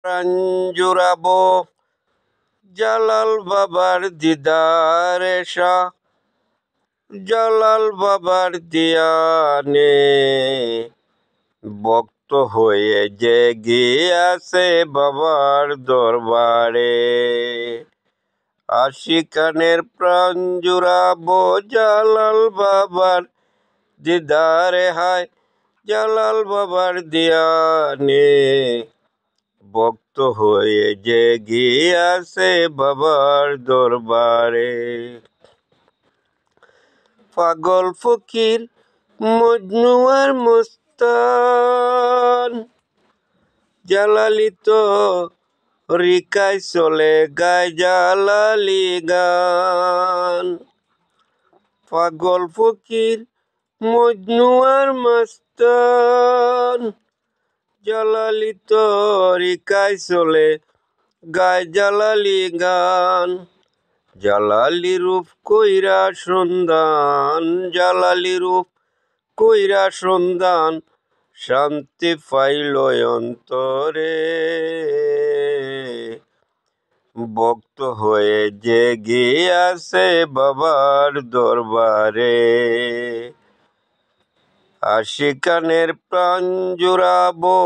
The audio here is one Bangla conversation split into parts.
প্রাণ জুড়াবো জালাল বাবার দিদারে শাহ, জালাল বাবার দিয়ানে ভক্ত হয়ে যে গিয়াছে বাবার দরবারে। আশিকানের প্রাণ জুড়াবো জালাল বাবার দিদারে, হায় জালাল বাবার দিয়ানে ভক্ত হয়ে যে গিয়াছে বাবার দরবারে। পাগল ফকির মজনু আর মস্তান, জালালি তো রিকায় চলে গায় জালালি গান। পাগল ফকির মজনু আর মস্তান, জালালি তো রিকায় চলে গায় জালালি গান। জালালি রূপ কইরা সন্ধান, জালালি রূপ কইরা সন্ধান, শান্তি পাইল অন্তরে। ভক্ত হয়ে যে গিয়াছে বাবার দরবারে। আশিকানের প্রাণ জুড়াবো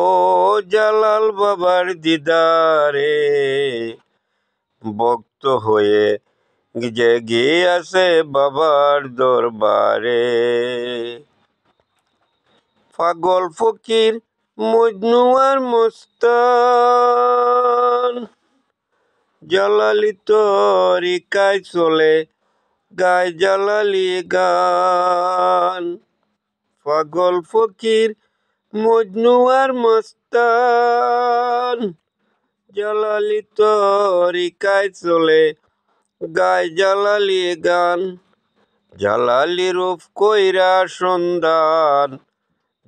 জালাল বাবার দিদারে, ভক্ত হয়ে যে গিয়াছে বাবার দরবারে। পাগল ফকির মজনু আর মস্তান, জালালি তো রিকায় চলে গায় জালালি গান। পাগল ফকির মজনু আর মস্তান, জালালি তো রিকায় চলে গায় জালালি গান। জালালি রূপ কইরা সন্ধান,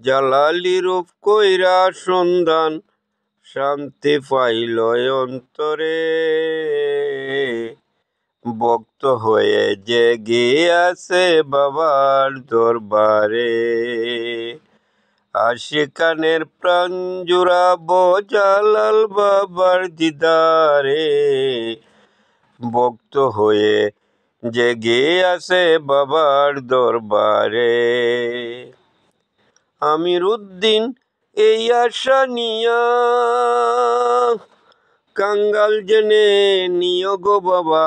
জালালি রূপ কইরা সন্ধান, শান্তি পাইল অন্তরে। ভক্ত হয়ে যে গিয়াছে বাবার দরবারে। আশিকানের প্রাণ জুড়াবো জালাল বাবার দিদারে, ভক্ত হয়ে যে গিয়াছে বাবার দরবারে। আমির উদ্দিন এই আশা নিয়া কাঙ্গাল জেনে নিও গো বাবা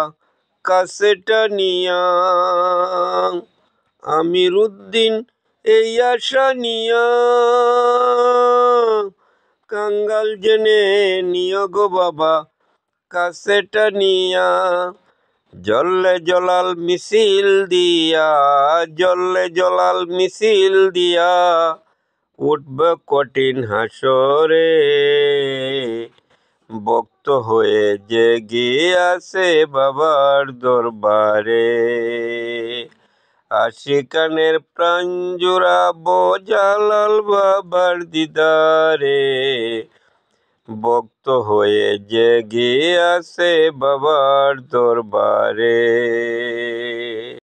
কাছেটা নিয়া। আমির উদ্দিন এই আশা নিয়া কাঙ্গাল জেনে নিও গো বাবা কাছেটা নিয়া। জল্লে জলাল মিছিল দিয়া, জল্লে জলাল মিছিল দিয়া উঠবে কঠিন হাসরে। ভক্ত হয়ে যে গিয়াছে বাবার দরবারে। আশিকানের প্রাণ জুড়াবো জালাল বাবার দিদারে, ভক্ত হয়ে যে গিয়াছে বাবার দরবারে।